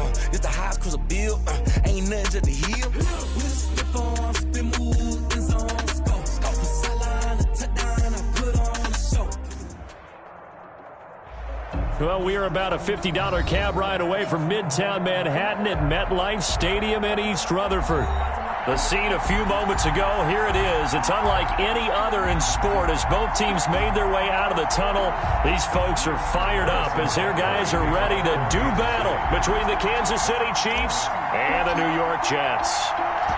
It's the highs cause a bill. Ain't nothing just to heal. We just flip on, spin move, in zone, scope. Scope for sideline, a touchdown, I put on the show. Well, we are about a $50 cab ride away from Midtown Manhattan at MetLife Stadium in East Rutherford. The scene a few moments ago, here it is. It's unlike any other in sport as both teams made their way out of the tunnel. These folks are fired up as their guys are ready to do battle between the Kansas City Chiefs and the New York Jets.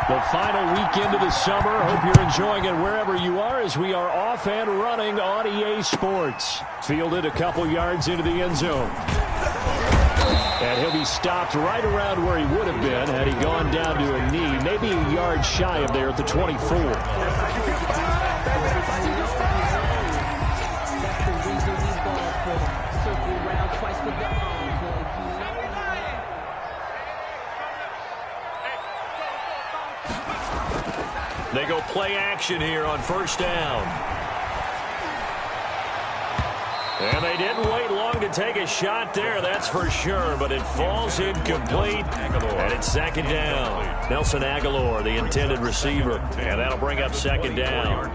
The final weekend of the summer. Hope you're enjoying it wherever you are as we are off and running on EA Sports. Fielded a couple yards into the end zone. And he'll be stopped right around where he would have been had he gone down to a knee, maybe a yard shy of there at the 24. They go play action here on first down. And they didn't wait long to take a shot there, that's for sure, but it falls incomplete, and it's second down. Nelson Aguilar, the intended receiver, and that'll bring up second down.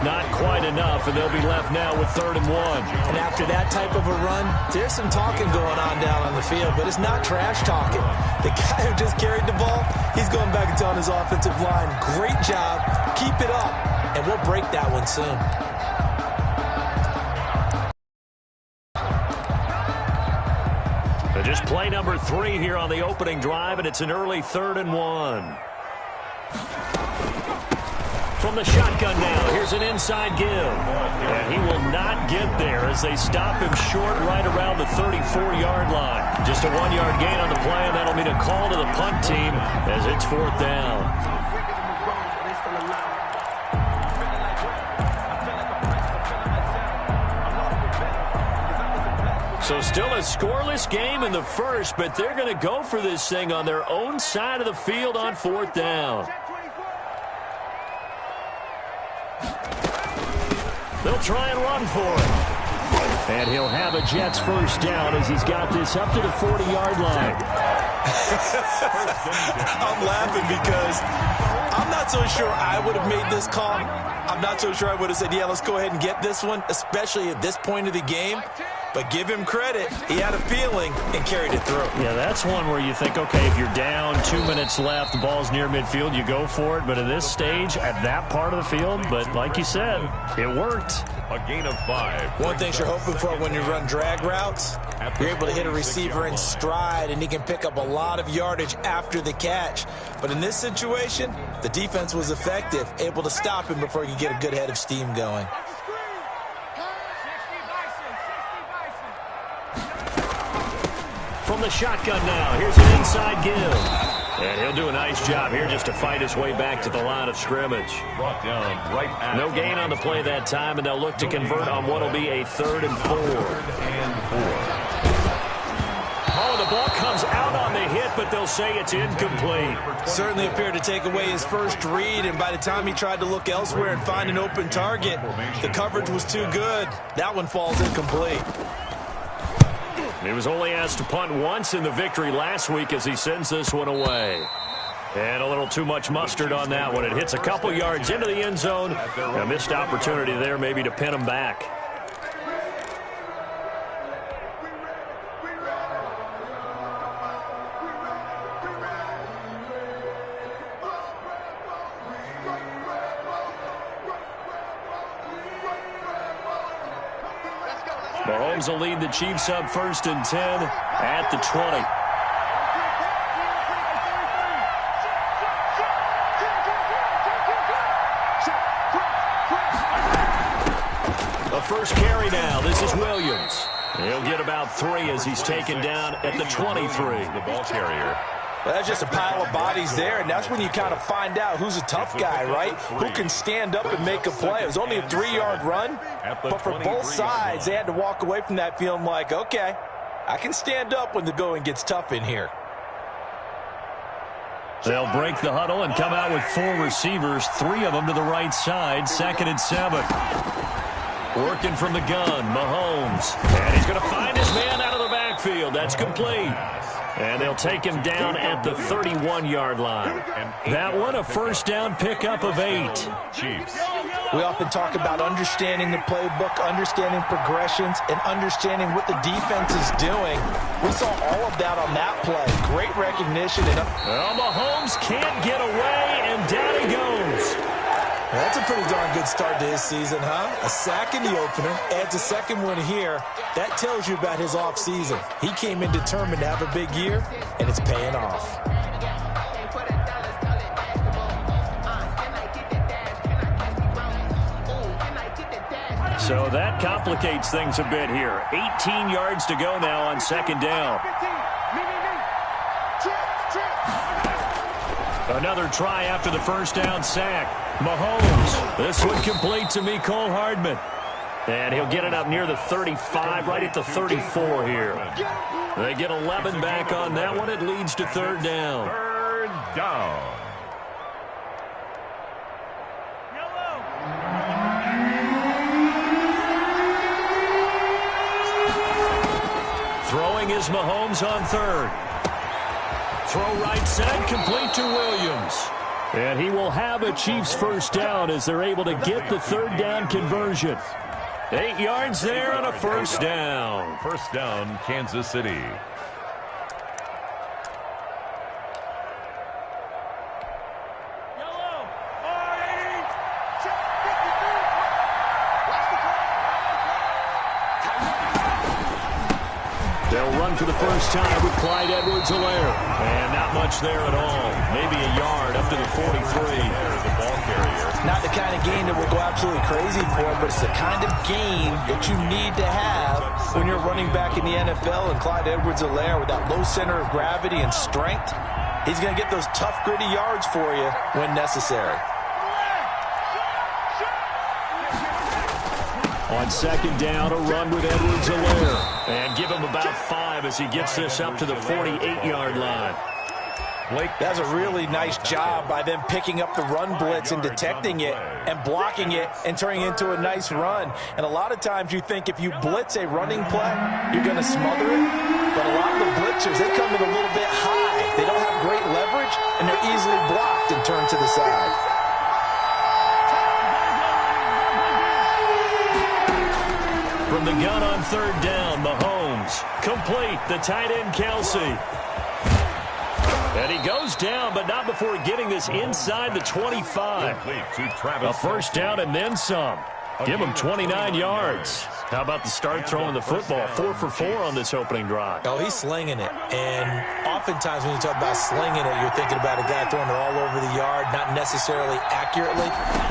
Not quite enough, and they'll be left now with 3rd and 1. And after that type of a run, there's some talking going on down on the field, but it's not trash talking. The guy who just carried the ball, he's going back and telling his offensive line, great job, keep it up, and we'll break that one soon. Just play number 3 here on the opening drive, and it's an early 3rd and 1. From the shotgun now, here's an inside give. And he will not get there as they stop him short right around the 34-yard line. Just a 1-yard gain on the play, and that'll mean a call to the punt team as it's 4th down. So still a scoreless game in the first, but they're going to go for this thing on their own side of the field on 4th down. They'll try and run for it. And he'll have a Jets first down as he's got this up to the 40-yard line. I'm laughing because I'm not so sure I would have made this call. I'm not so sure I would have said, yeah, let's go ahead and get this one, especially at this point of the game. But give him credit. He had a feeling and carried it through. Yeah, that's one where you think, okay, if you're down, 2 minutes left, the ball's near midfield, you go for it. But at this stage, at that part of the field, but like you said, it worked. A gain of 5. One thing you're hoping for when you run drag routes, you're able to hit a receiver in stride, and he can pick up a lot of yardage after the catch. But in this situation, the defense was effective, able to stop him before he could get a good head of steam going. From the shotgun now, here's an inside give. And he'll do a nice job here just to fight his way back to the line of scrimmage. Brought down right at no gain on the play that time, and they'll look to convert on what will be a 3rd and 4. Oh, the ball comes out on the hit, but they'll say it's incomplete. Certainly appeared to take away his first read, and by the time he tried to look elsewhere and find an open target, the coverage was too good. That one falls incomplete. He was only asked to punt once in the victory last week as he sends this one away. And a little too much mustard on that one. It hits a couple yards into the end zone. A missed opportunity there maybe to pin him back. Mahomes will lead the Chiefs up 1st and 10 at the 20. A first carry now. This is Williams. He'll get about 3 as he's taken down at the 23. The ball carrier. Well, that's just a pile of bodies there, and that's when you kind of find out who's a tough guy, right? Who can stand up and make a play. It was only a 3-yard run, but for both sides, they had to walk away from that feeling like, okay, I can stand up when the going gets tough in here. They'll break the huddle and come out with 4 receivers, 3 of them to the right side, 2nd and 7. Working from the gun, Mahomes. And he's going to find his man out of the backfield. That's complete. And they'll take him down at the 31-yard line. That one, a first down pickup of 8. Chiefs. We often talk about understanding the playbook, understanding progressions, and understanding what the defense is doing. We saw all of that on that play. Great recognition. Well, Mahomes can't get away, and down he goes. That's a pretty darn good start to his season, huh? A sack in the opener, adds a second one here. That tells you about his offseason. He came in determined to have a big year, and it's paying off. So that complicates things a bit here. 18 yards to go now on 2nd down. Another try after the first down sack. Mahomes. This one complete to Mecole Hardman. And he'll get it up near the 35, right at the 34 here. They get 11 back on that one. It leads to 3rd down. 3rd down. Throwing is Mahomes on 3rd. Throw right side, complete to Williams. And he will have a Chiefs first down as they're able to get the 3rd down conversion. 8 yards there on a first down. First down, Kansas City. They'll run for the first time with Clyde Edwards-Helaire. And not much there at all. Maybe a yard up to the 43. The ball carrier. Not the kind of game that we'll go absolutely crazy for, but it's the kind of game that you need to have when you're running back in the NFL. And Clyde Edwards-Helaire, with that low center of gravity and strength, he's going to get those tough, gritty yards for you when necessary. On 2nd down, a run with Edwards-Helaire. And give him about 5 as he gets this up to the 48-yard line. That's a really nice job by them picking up the run blitz and detecting it and blocking it and turning it into a nice run. And a lot of times you think if you blitz a running play, you're going to smother it. But a lot of the blitzers, they come in a little bit high. They don't have great leverage, and they're easily blocked and turned to the side. From the gun on 3rd down, Mahomes. Complete, the tight end, Kelsey. And he goes down, but not before getting this inside the 25. A first down and then some. Give him 29 yards. How about the start throwing the football? 4 for 4 on this opening drive. Oh, he's slinging it. And oftentimes when you talk about slinging it, you're thinking about a guy throwing it all over the yard, not necessarily accurately.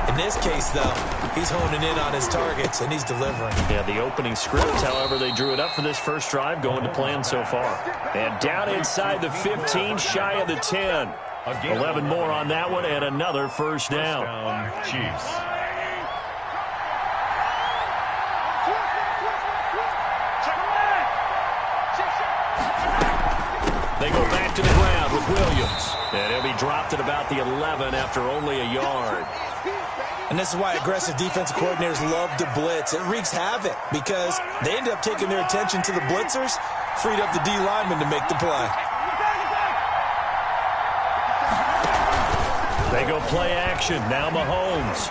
In this case, though, he's honing in on his targets, and he's delivering. Yeah, the opening script, however, they drew it up for this first drive, going to plan so far. And down inside the 15, shy of the 10. 11 more on that one, and another first down. Chiefs. They go back to the ground with Williams. And he'll be dropped at about the 11 after only a yard. And this is why aggressive defensive coordinators love to blitz. It wreaks havoc because they end up taking their attention to the blitzers, freed up the D lineman to make the play. They go play action. Now Mahomes.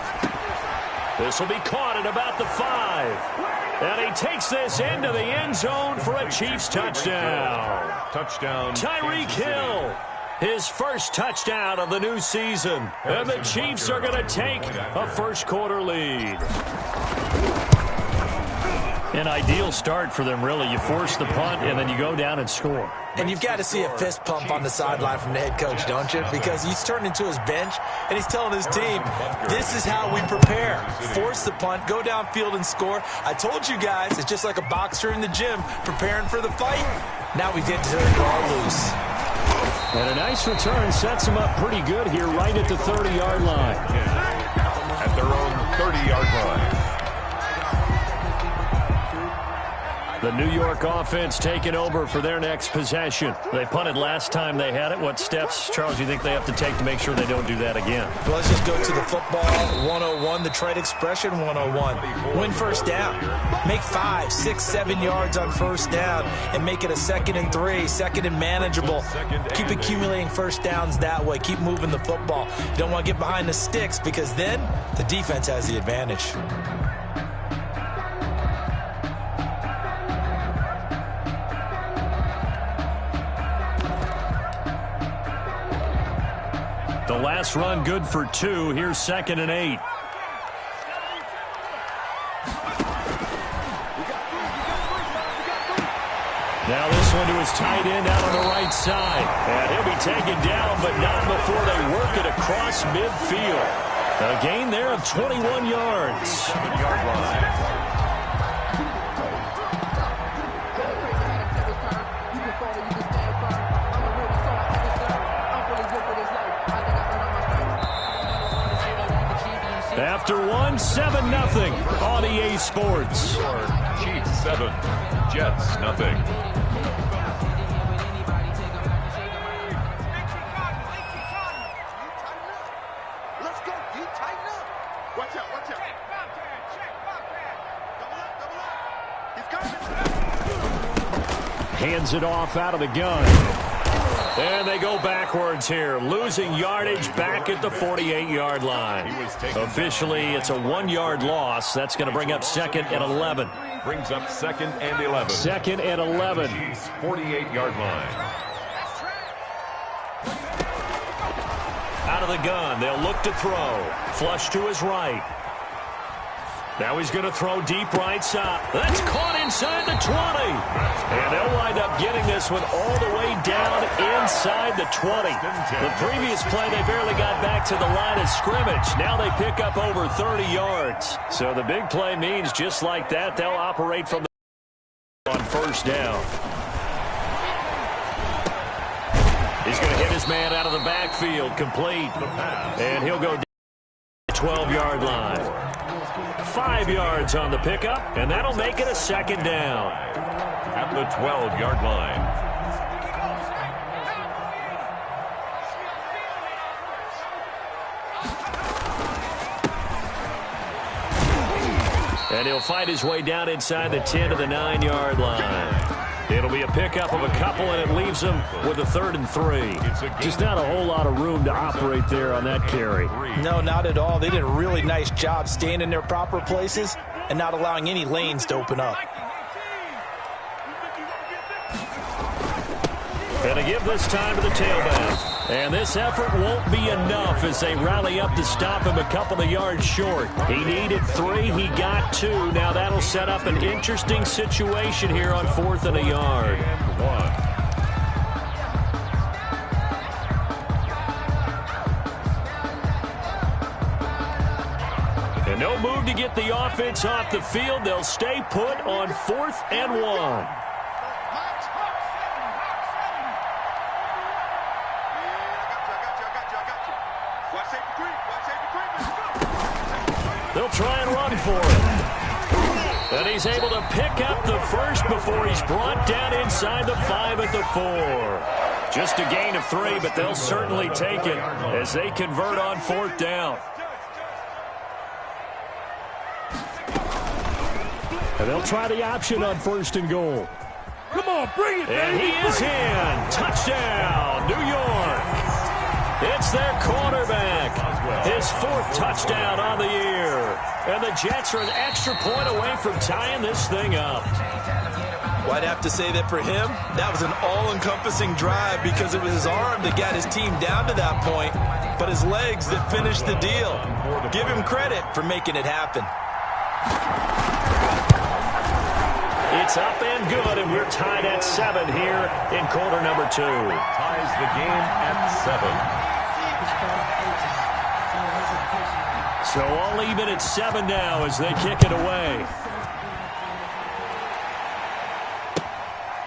This will be caught at about the 5. And he takes this into the end zone for a Chiefs touchdown. Touchdown. Tyreek Hill. His first touchdown of the new season. And the Chiefs are going to take a first quarter lead. An ideal start for them, really. You force the punt, and then you go down and score. And you've got to see a fist pump on the sideline from the head coach, don't you? Because he's turned into his bench, and he's telling his team, this is how we prepare. Force the punt, go downfield and score. I told you guys, it's just like a boxer in the gym preparing for the fight. Now we get to turn it all loose. And a nice return sets them up pretty good here right at the 30-yard line. At their own 30-yard line. The New York offense taking over for their next possession. They punted last time they had it. What steps, Charles, do you think they have to take to make sure they don't do that again? Well, let's just go to the football 101, the trade expression 101. Win first down. Make 5, 6, 7 yards on first down and make it a 2nd and 3, 2nd and manageable. Keep accumulating first downs that way. Keep moving the football. You don't want to get behind the sticks because then the defense has the advantage. The last run good for 2. Here's 2nd and 8. Now this one to his tight end out on the right side. And he'll be taken down, but not before they work it across midfield. A gain there of 21 yards. 7-yard line. After 1, 7-0 on EA Sports. Chiefs 7, Jets nothing. Let's go. You tighten up. Watch out. Watch out. Double up. He's coming. Hands it off out of the gun. And they go backwards here, losing yardage back at the 48-yard line. Officially, it's a 1-yard loss. That's going to bring up 2nd and 11. Brings up 2nd and 11. 2nd and 11. Chiefs 48-yard line. Out of the gun, they'll look to throw. Flush to his right. Now he's going to throw deep right side. That's caught inside the 20. And they'll wind up getting this one all the way down inside the 20. The previous play, they barely got back to the line of scrimmage. Now they pick up over 30 yards. So the big play means just like that, they'll operate from the on first down. He's going to hit his man out of the backfield, complete. And he'll go down to the 12-yard line. 5 yards on the pickup, and that'll make it a 2nd down. At the 12-yard line. And he'll fight his way down inside the 10 to the 9-yard line. It'll be a pickup of a couple, and it leaves them with a 3rd and 3. Just not a whole lot of room to operate there on that carry. No, not at all. They did a really nice job staying in their proper places and not allowing any lanes to open up. And to give this time to the tailback. And this effort won't be enough as they rally up to stop him a couple of yards short. He needed 3. He got 2. Now that'll set up an interesting situation here on 4th and a yard. And no move to get the offense off the field. They'll stay put on 4th and 1. They'll try and run for it. And he's able to pick up the first before he's brought down inside the 5 at the 4. Just a gain of 3, but they'll certainly take it as they convert on 4th down. And they'll try the option on 1st and goal. Come on, bring it, and baby. He is in. Touchdown, New York. It's their quarterback. His 4th touchdown on the year. And the Jets are an extra point away from tying this thing up. Well, I'd have to say that for him, that was an all-encompassing drive because it was his arm that got his team down to that point, but his legs that finished the deal. Give him credit for making it happen. It's up and good, and we're tied at 7 here in quarter number 2. Ties the game at 7. So all even at 7 now as they kick it away.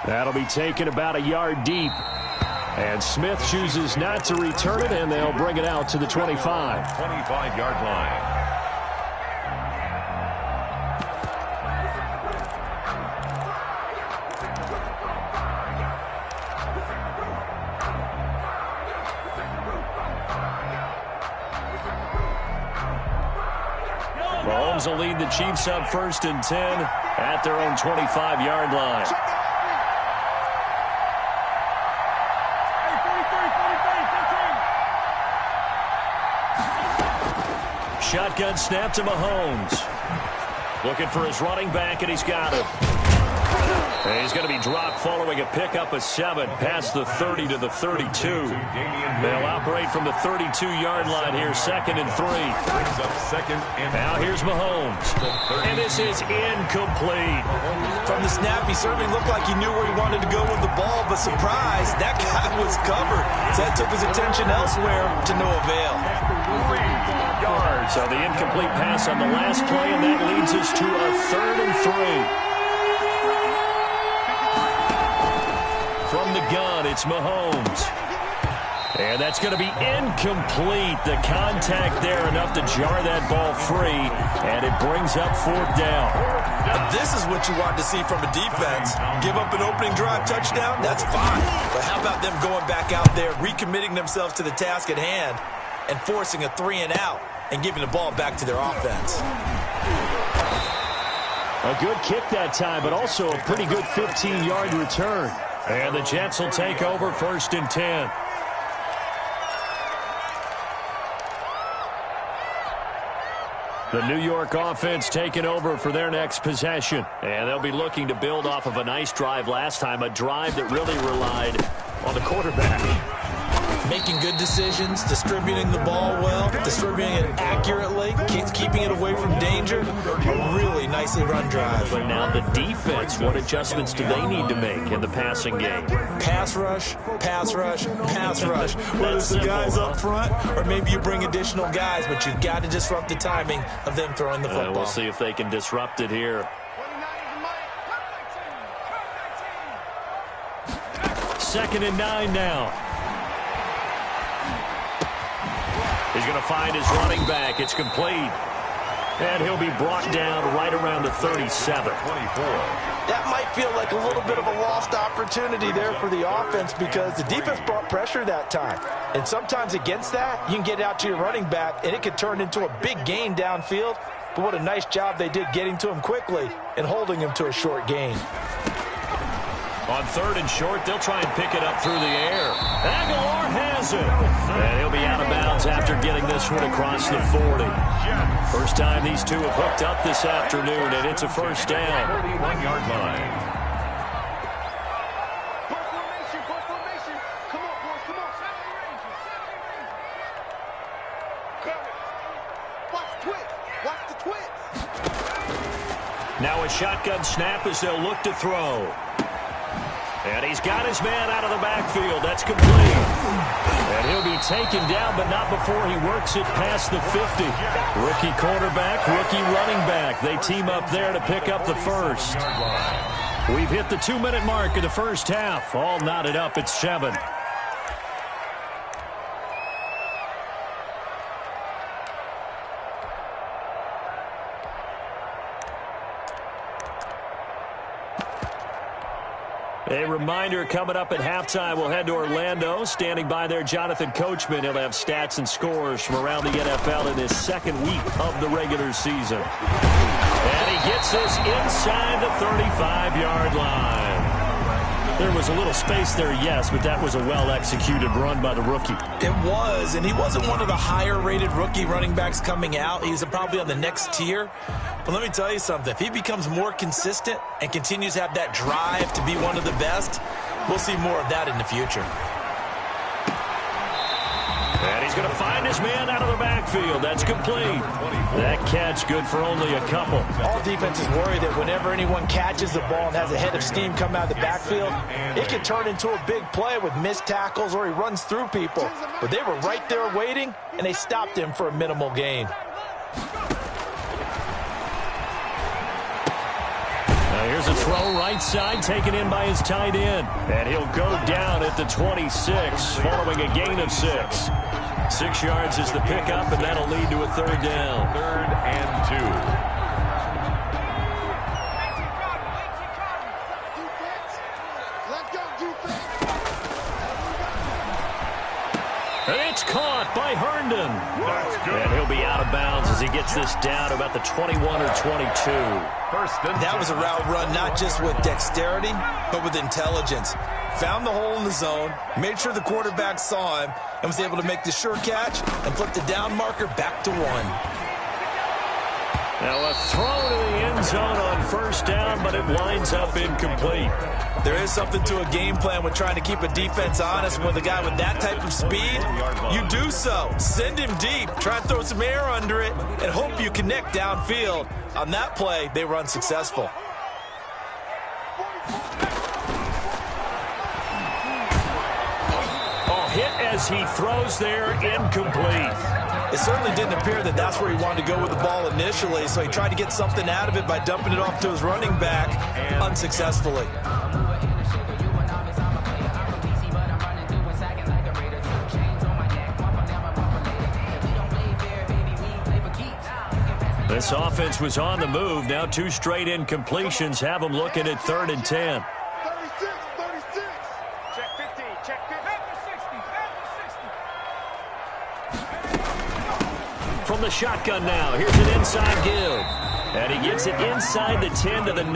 That'll be taken about a yard deep. And Smith chooses not to return it, and they'll bring it out to the 25. 25-yard line. Mahomes will lead the Chiefs up 1st and 10 at their own 25-yard line. Shotgun snap to Mahomes. Looking for his running back, and he's got it. And he's going to be dropped following a pickup of 7 past the 30 to the 32. They'll operate from the 32-yard line here, 2nd and 3. Now here's Mahomes. And this is incomplete. From the snap, he certainly looked like he knew where he wanted to go with the ball, but surprise, that guy was covered. So that took his attention elsewhere to no avail. So the incomplete pass on the last play, and that leads us to a 3rd and 3. From the gun, it's Mahomes. And that's going to be incomplete. The contact there enough to jar that ball free, and it brings up 4th down. This is what you want to see from a defense. Give up an opening drive touchdown, that's fine. But how about them going back out there, recommitting themselves to the task at hand, and forcing a 3-and-out and giving the ball back to their offense. A good kick that time, but also a pretty good 15-yard return. And the Jets will take over 1st and 10. The New York offense taking over for their next possession. And they'll be looking to build off of a nice drive last time, a drive that really relied on the quarterback. Making good decisions, distributing the ball well, distributing it accurately, keeping it away from danger. A really nicely run drive. But now the defense, what adjustments do they need to make in the passing game? Pass rush, pass rush, pass rush. Whether it's the guys up front or maybe you bring additional guys, but you've got to disrupt the timing of them throwing the football. We'll see if they can disrupt it here. 2nd and 9 now. He's going to find his running back. It's complete. And he'll be brought down right around the 37. That might feel like a little bit of a lost opportunity there for the offense because the defense brought pressure that time. And sometimes against that, you can get out to your running back, and it could turn into a big gain downfield. But what a nice job they did getting to him quickly and holding him to a short gain. On 3rd and short, they'll try and pick it up through the air. Aguilar has it. And he'll be out of bounds after getting this one across the 40. First time these two have hooked up this afternoon, and it's a 1st down. 31-yard line. Come on, boys, come on. Watch the twist. Watch the twist. Now a shotgun snap as they'll look to throw. And he's got his man out of the backfield. That's complete. And he'll be taken down, but not before he works it past the 50. Rookie quarterback, rookie running back. They team up there to pick up the 1st. We've hit the 2-minute mark of the 1st half. All knotted up at 7. A reminder coming up at halftime, we'll head to Orlando. Standing by there, Jonathan Coachman. He'll have stats and scores from around the NFL in his 2nd week of the regular season. And he gets this inside the 35-yard line. There was a little space there, yes, but that was a well-executed run by the rookie. It was, and he wasn't one of the higher-rated rookie running backs coming out. He's probably on the next tier. But let me tell you something. If he becomes more consistent and continues to have that drive to be one of the best, we'll see more of that in the future. And he's going to find his man out of the backfield. That's complete. That catch good for only a couple. All defenses worry that whenever anyone catches the ball and has a head of steam come out of the backfield, it can turn into a big play with missed tackles or he runs through people. But they were right there waiting, and they stopped him for a minimal gain. Here's a throw right side taken in by his tight end. And he'll go down at the 26 following a gain of 6. 6 yards is the pickup, and that'll lead to a third down. 3rd and 2. And it's caught by Herndon. That's good. And he'll be out of bounds as he gets this down to about the 21 or 22. That was a route run not just with dexterity, but with intelligence. Found the hole in the zone, made sure the quarterback saw him, and was able to make the sure catch and flip the down marker back to 1. Now a throw to the end zone on first down, but it winds up incomplete. There is something to a game plan with trying to keep a defense honest. With a guy with that type of speed, you do so. Send him deep, try and throw some air under it, and hope you connect downfield. On that play, they were unsuccessful. Hit as he throws there, incomplete. It certainly didn't appear that that's where he wanted to go with the ball initially, so he tried to get something out of it by dumping it off to his running back unsuccessfully. This offense was on the move. Now 2 straight incompletions have them looking at 3rd and 10. From the shotgun now, here's an inside give. And he gets it inside the 10 to the 9.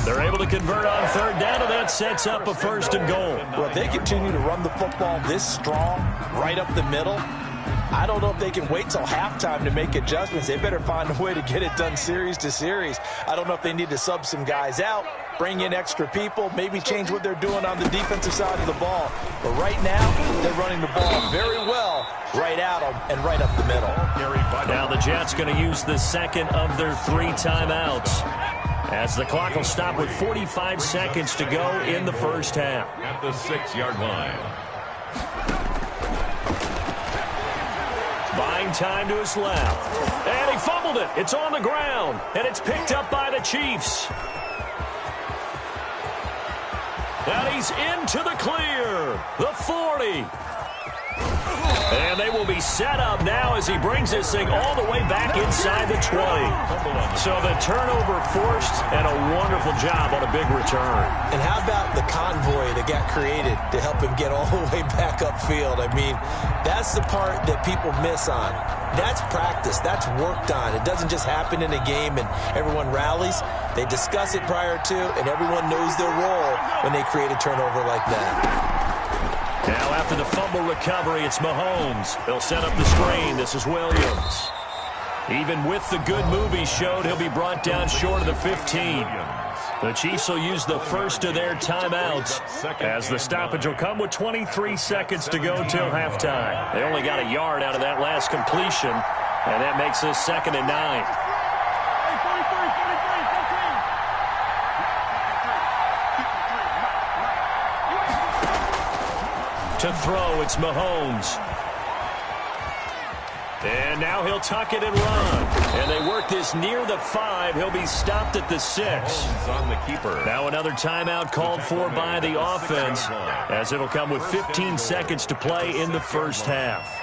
They're able to convert on 3rd down, and that sets up a 1st and goal. Well, if they continue to run the football this strong, right up the middle, I don't know if they can wait till halftime to make adjustments. They better find a way to get it done series to series. I don't know if they need to sub some guys out, bring in extra people, maybe change what they're doing on the defensive side of the ball. But right now, they're running the ball very well right at them and right up the middle. Now the Jets going to use the second of their 3 timeouts, as the clock will stop with 45 seconds to go in the first half. At the 6-yard line. Buying time to his left. And he fumbled it. It's on the ground. And it's picked up by the Chiefs. And he's into the clear. The 40. And they will be set up now as he brings this thing all the way back inside the 20. So the turnover forced, and a wonderful job on a big return. And how about the convoy that got created to help him get all the way back upfield? I mean, that's the part that people miss on. That's practice. That's worked on. It doesn't just happen in a game and everyone rallies. They discuss it prior to, and everyone knows their role when they create a turnover like that. Now after the fumble recovery, it's Mahomes. They'll set up the screen. This is Williams. Even with the good move he showed, he'll be brought down short of the 15. The Chiefs will use the first of their timeouts, as the stoppage will come with 23 seconds to go till halftime. They only got a yard out of that last completion, and that makes this 2nd and 9. To throw, it's Mahomes. And now he'll tuck it and run. And they work this near the 5. He'll be stopped at the 6. On the keeper. Now another timeout called for by the offense, as it'll come with 15 seconds to play in the first half.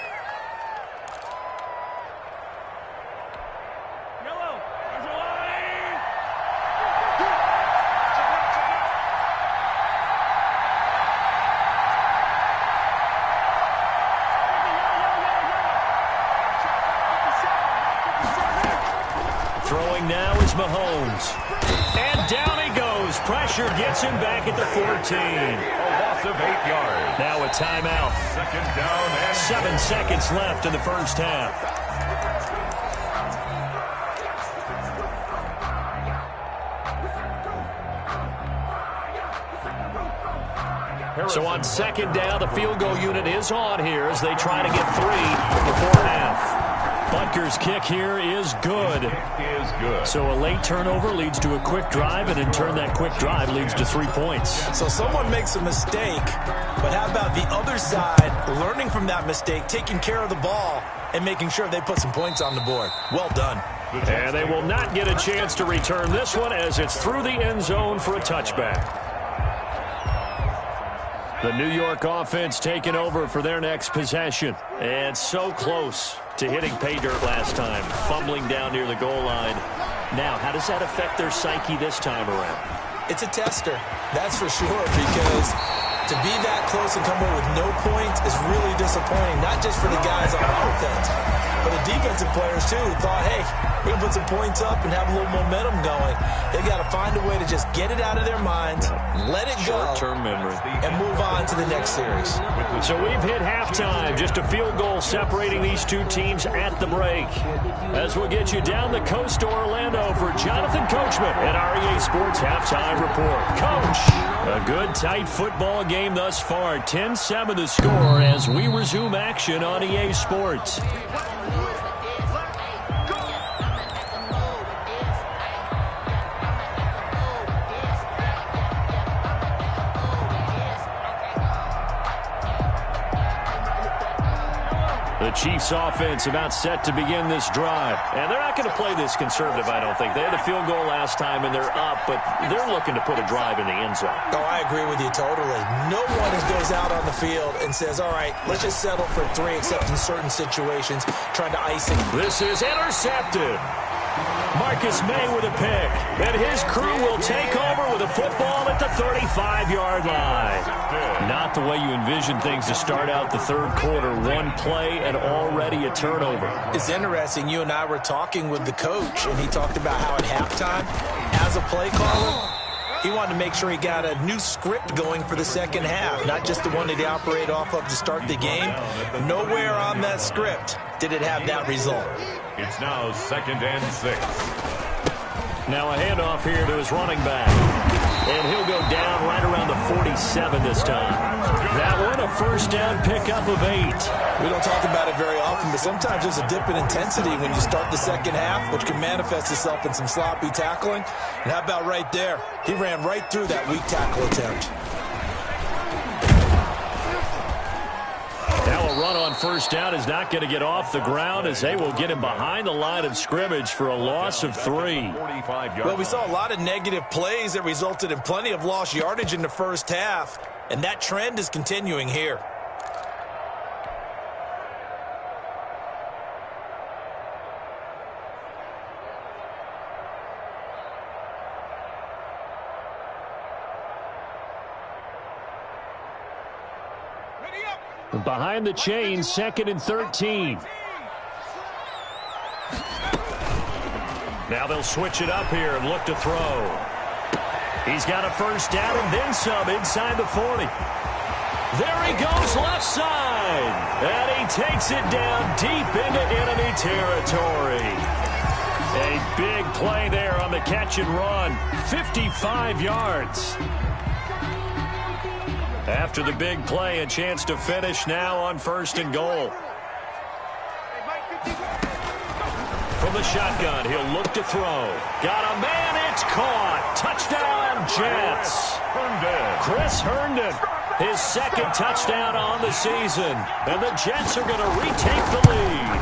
Throwing now is Mahomes. And down he goes. Pressure gets him back at the 14. A loss of 8 yards. Now a timeout. 2nd down and 7 seconds left in the first half. So on 2nd down, the field goal unit is on here as they try to get 3 before half. Butker's kick here is good. So a late turnover leads to a quick drive, and in turn that quick drive leads to 3 points. So someone makes a mistake, but how about the other side learning from that mistake, taking care of the ball, and making sure they put some points on the board? Well done. And they will not get a chance to return this one as it's through the end zone for a touchback. The New York offense taking over for their next possession. And so close to hitting pay dirt last time, fumbling down near the goal line. Now, how does that affect their psyche this time around? It's a tester, that's for sure, because to be that close and come away with no points is really disappointing, not just for the guys on offense, but the defensive players, too, who thought, hey, we're going to put some points up and have a little momentum going. They've got to find a way to just get it out of their minds, let it go, short-term memory, and move on to the next series. So we've hit halftime, just a field goal separating these two teams at the break. As we'll get you down the coast to Orlando for Jonathan Coachman at REA Sports Halftime Report. Coach, a good, tight football game thus far. 10-7 the score as we resume action on EA Sports. The Chiefs offense about set to begin this drive. And they're not going to play this conservative, I don't think. They had a field goal last time, and they're up, but they're looking to put a drive in the end zone. Oh, I agree with you totally. No one goes out on the field and says, all right, let's just settle for 3, except in certain situations, trying to ice it. This is intercepted. Marcus May with a pick. And his crew will take over with a football at the 35-yard line. Not the way you envision things to start out the third quarter. One play and already a turnover. It's interesting. You and I were talking with the coach, and he talked about how at halftime, as a play caller, he wanted to make sure he got a new script going for the second half, not just the one that he operated off of to start the game. Nowhere on that script did it have that result. It's now 2nd and 6. Now a handoff here to his running back. And he'll go down right around the 47 this time. That one, a first down pickup of 8. We don't talk about it very often, but sometimes there's a dip in intensity when you start the second half, which can manifest itself in some sloppy tackling. And how about right there? He ran right through that weak tackle attempt. Now a run on first down is not going to get off the ground as they will get him behind the line of scrimmage for a loss of 3. Well, we saw a lot of negative plays that resulted in plenty of lost yardage in the first half, and that trend is continuing here. Behind the chain, 2nd and 13. Now they'll switch it up here and look to throw. He's got a first down and then some inside the 40. There he goes left side. And he takes it down deep into enemy territory. A big play there on the catch and run. 55 yards. After the big play, a chance to finish now on 1st and goal. From the shotgun, he'll look to throw. Got a man, it's caught. Touchdown, Jets. Chris Herndon, his 2nd touchdown on the season. And the Jets are going to retake the lead.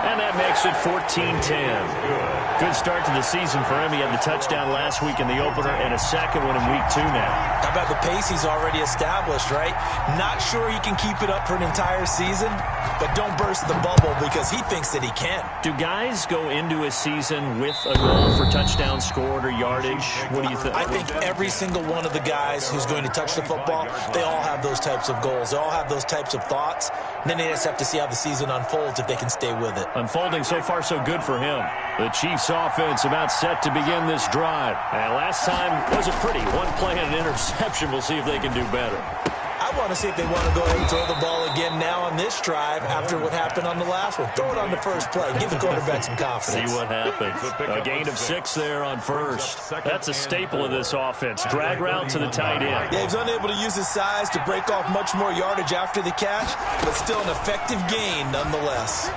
And that makes it 14-10. Good start to the season for him. He had the touchdown last week in the opener and a second one in week 2 now. How about the pace he's already established, right? Not sure he can keep it up for an entire season, but don't burst the bubble because he thinks that he can. Do guys go into a season with a goal for touchdown scored or yardage? What do you think? I think every single one of the guys who's going to touch the football, they all have those types of goals. They all have those types of thoughts. And then they just have to see how the season unfolds if they can stay with it. Unfolding so far so good for him. The Chiefs offense about set to begin this drive. And last time wasn't pretty. One play and an interception. We'll see if they can do better. I want to see if they want to go ahead and throw the ball again now on this drive after what happened on the last one. Throw it on the first play. Give the quarterback some confidence. See what happens. A gain of 6 there on first. That's a staple of this offense. Drag route to the tight end. Yeah, he was unable to use his size to break off much more yardage after the catch, but still an effective gain nonetheless.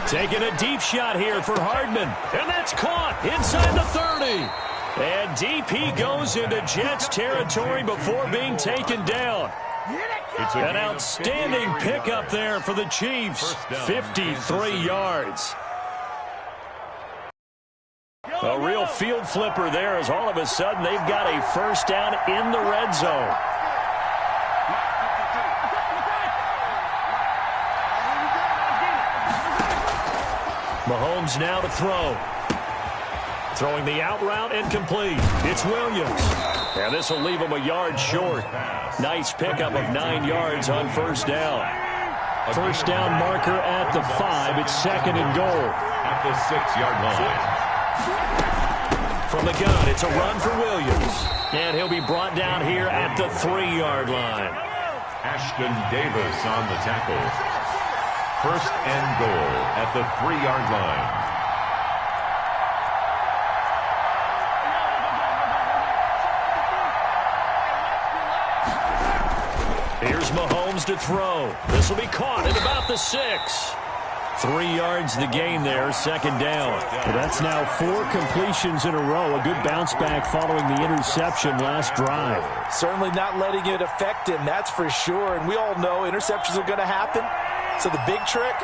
Taking a deep shot here for Hardman. And that's caught inside the 30. And deep he goes into Jets territory before being taken down. An outstanding pickup there for the Chiefs. 53 yards. A real field flipper there as all of a sudden they've got a first down in the red zone. Mahomes now to throw. Throwing the out route and complete. It's Williams. And this will leave him a yard short. Nice pickup of 9 yards on first down. First down marker at the 5. It's second and goal. At the 6-yard line. From the gun, it's a run for Williams. And he'll be brought down here at the 3-yard line. Ashton Davis on the tackle. First and goal at the 3-yard line. Here's Mahomes to throw. This will be caught at about the 6. 3 yards the gain there, second down. Well, that's now 4 completions in a row. A good bounce back following the interception last drive. Certainly not letting it affect him, that's for sure. And we all know interceptions are going to happen. So the big trick,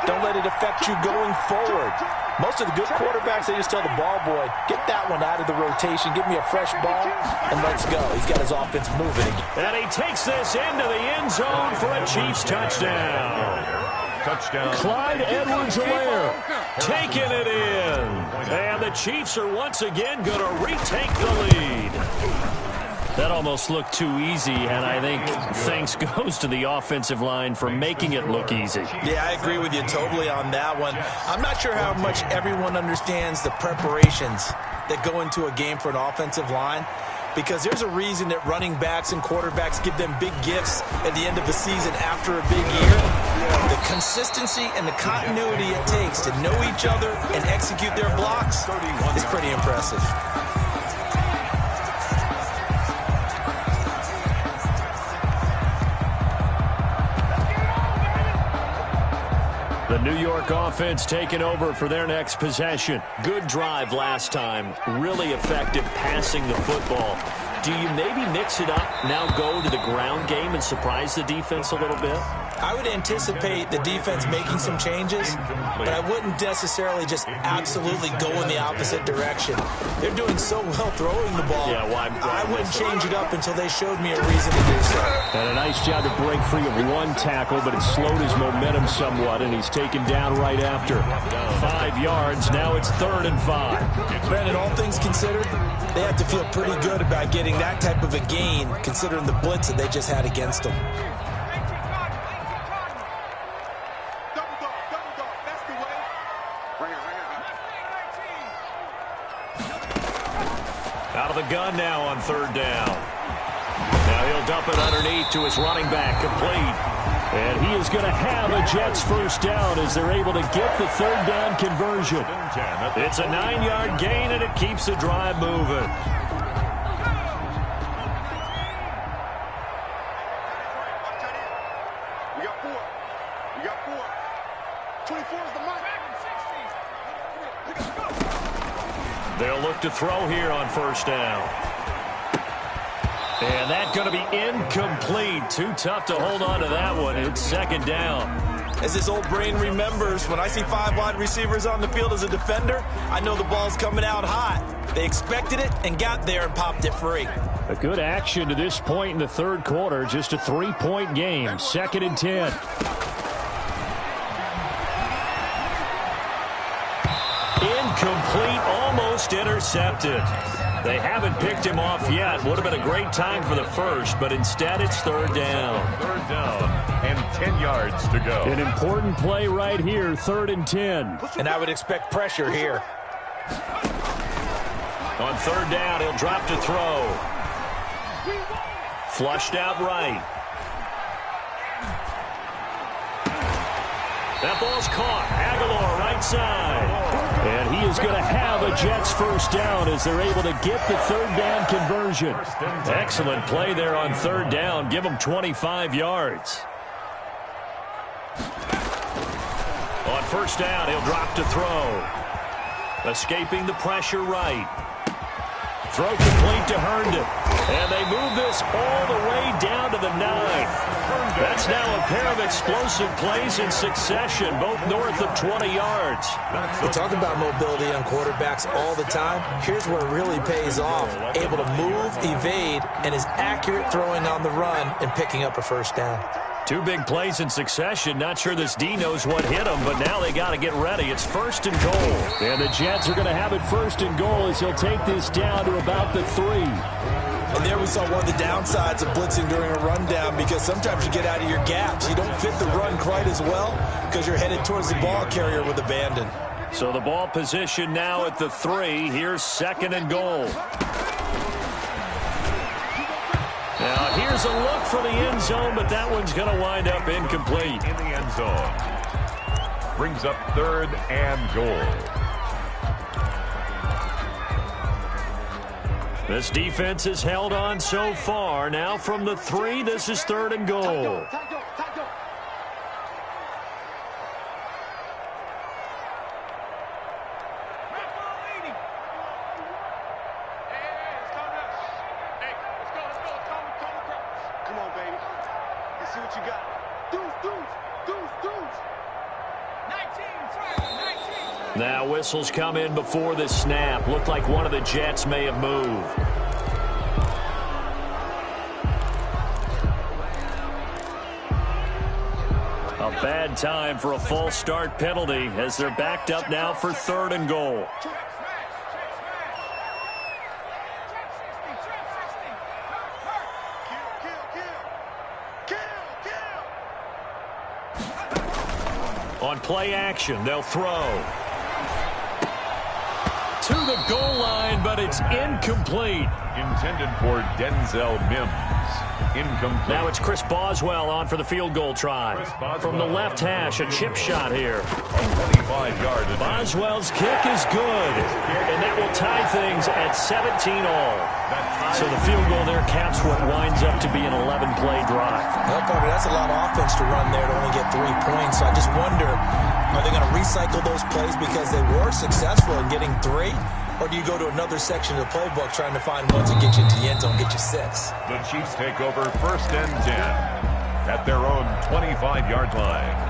don't let it affect you going forward. Most of the good quarterbacks, they just tell the ball boy, get that one out of the rotation, give me a fresh ball, and let's go. He's got his offense moving again. And he takes this into the end zone for a Chiefs touchdown. Touchdown. Clyde Edwards-Helaire taking it in. And the Chiefs are once again going to retake the lead. That almost looked too easy, and I think thanks goes to the offensive line for making it look easy. Yeah, I agree with you totally on that one. I'm not sure how much everyone understands the preparations that go into a game for an offensive line, because there's a reason that running backs and quarterbacks give them big gifts at the end of the season after a big year. The consistency and the continuity it takes to know each other and execute their blocks is pretty impressive. The New York offense taking over for their next possession. Good drive last time. Really effective passing the football. Do you maybe mix it up, now go to the ground game and surprise the defense a little bit? I would anticipate the defense making some changes, but I wouldn't necessarily just absolutely go in the opposite direction. They're doing so well throwing the ball. Yeah, well, I wouldn't change it up until they showed me a reason to do so. And a nice job to break free of 1 tackle, but it slowed his momentum somewhat, and he's taken down right after. 5 yards, now it's 3rd and 5. Brandon, all things considered, they have to feel pretty good about getting that type of a gain, considering the blitz that they just had against them. Out of the gun now on 3rd down. Now he'll dump it underneath to his running back, complete. And he is going to have a Jets first down as they're able to get the 3rd down conversion. It's a 9-yard gain, and it keeps the drive moving. We got 4. We got 4. 24 is the mark. They'll look to throw here on 1st down. And that's going to be incomplete. Too tough to hold on to that one. It's 2nd down. As his old brain remembers, when I see 5 wide receivers on the field as a defender, I know the ball's coming out hot. They expected it and got there and popped it free. A good action to this point in the 3rd quarter. Just a 3-point game. 2nd and 10. Incomplete, almost intercepted. They haven't picked him off yet. Would have been a great time for the first, but instead it's 3rd down. 3rd down and 10 yards to go. An important play right here, 3rd and 10. And I would expect pressure here. On 3rd down, he'll drop to throw. Flushed out right. That ball's caught. Aguilar right side. And he is going to have a Jets first down as they're able to get the 3rd down conversion. Excellent play there on 3rd down. Give him 25 yards. On 1st down, he'll drop to throw. Escaping the pressure right. Throw complete to Herndon. And they move this all the way down to the 9. That's now a pair of explosive plays in succession, both north of 20 yards. We talk about mobility on quarterbacks all the time. Here's where it really pays off. Able to move, evade, and is accurate throwing on the run and picking up a first down. 2 big plays in succession. Not sure this D knows what hit him, but now they got to get ready. It's 1st and goal. And the Jets are going to have it 1st and goal as he'll take this down to about the 3. And there we saw one of the downsides of blitzing during a rundown, because sometimes you get out of your gaps. You don't fit the run quite as well because you're headed towards the ball carrier with abandon. So the ball position now at the 3. Here's 2nd and goal. Now here's a look for the end zone, but that one's going to wind up incomplete. In the end zone. Brings up 3rd and goal. This defense has held on so far. Now from the 3, this is 3rd and goal. Come on, baby. Let's see what you got. Deuce. 19. Now whistles come in before the snap. Looked like one of the Jets may have moved. A bad time for a false start penalty as they're backed up now for 3rd and goal. On play action, they'll throw. To the goal line, but it's incomplete. Intended for Denzel Mims. Incomplete. Now it's Chris Boswell on for the field goal try. From the left hash, a chip shot here. 25-yard. Boswell's kick is good, and that will tie things at 17-all. So the field goal there caps what winds up to be an 11-play drive. Well, Carter, that's a lot of offense to run there to only get 3 points. So I just wonder, are they going to recycle those plays because they were successful in getting 3? Or do you go to another section of the playbook trying to find ones that get you into the end zone, get you 6? The Chiefs take over 1st and 10 at their own 25-yard line.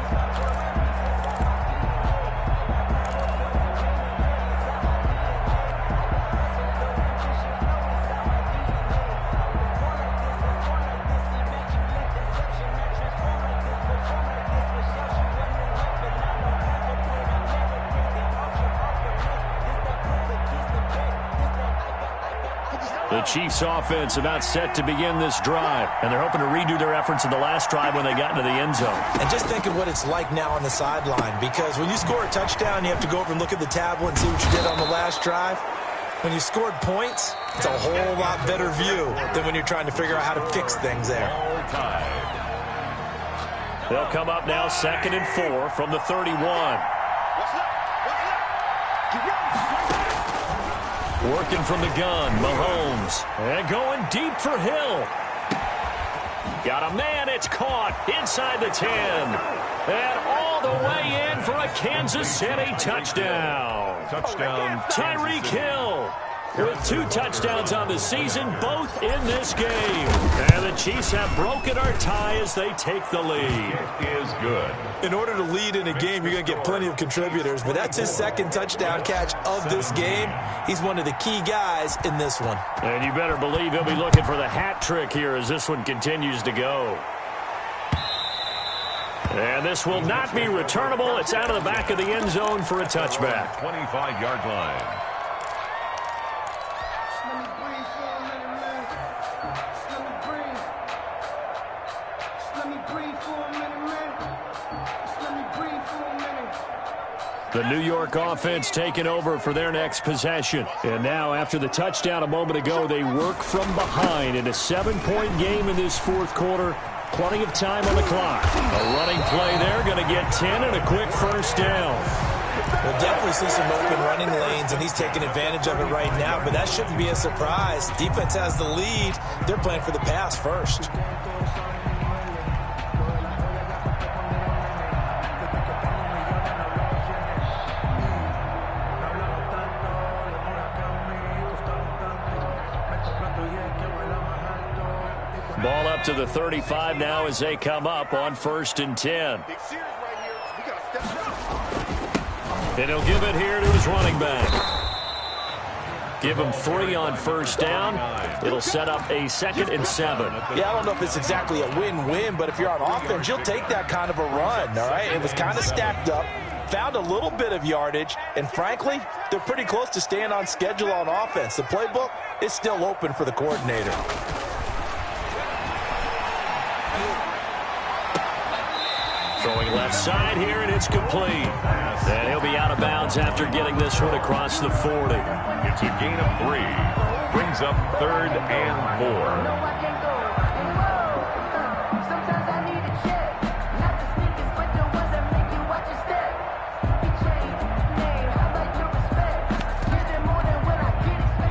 The Chiefs offense about set to begin this drive, and they're hoping to redo their efforts in the last drive when they got into the end zone. And just think of what it's like now on the sideline, because when you score a touchdown, you have to go over and look at the tablet and see what you did on the last drive. When you scored points, it's a whole lot better view than when you're trying to figure out how to fix things there. They'll come up now 2nd and 4 from the 31. Working from the gun, Mahomes. And going deep for Hill. Got a man, it's caught inside the 10. And all the way in for a Kansas City touchdown. Touchdown. Tyreek Hill with 2 touchdowns on the season, both in this game. And the Chiefs have broken our tie as they take the lead. It is good. In order to lead in a game, you're going to get plenty of contributors, but that's his 2nd touchdown catch of this game. He's one of the key guys in this one. And you better believe he'll be looking for the hat trick here as this one continues to go. And this will not be returnable. It's out of the back of the end zone for a touchback. 25-yard line. The New York offense taking over for their next possession. And now, after the touchdown a moment ago, they work from behind in a 7-point game in this 4th quarter. Plenty of time on the clock. A running play there, going to get 10 and a quick first down. We'll definitely see some open running lanes, and he's taking advantage of it right now, but that shouldn't be a surprise. Defense has the lead. They're playing for the pass first. Ball up to the 35 now as they come up on 1st and 10. And he'll give it here to his running back. Give him 3 on 1st down. It'll set up a 2nd and 7. Yeah, I don't know if it's exactly a win-win, but if you're on offense, you'll take that kind of a run, all right? It was kind of stacked up, found a little bit of yardage, and frankly, they're pretty close to staying on schedule on offense. The playbook is still open for the coordinator. Throwing left side here, and it's complete. And he'll be out of bounds after getting this one across the 40. It's a gain of 3. Brings up 3rd and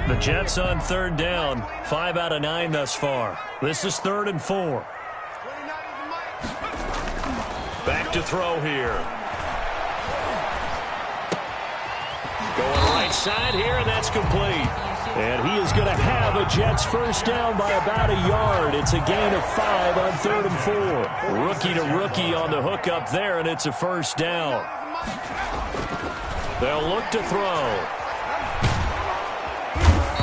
4. The Jets on 3rd down, 5 out of 9 thus far. This is 3rd and 4. Back to throw here. Going right side here, and that's complete. And he is going to have a Jets first down by about a yard. It's a gain of 5 on 3rd and 4. Rookie to rookie on the hook up there, and it's a first down. They'll look to throw.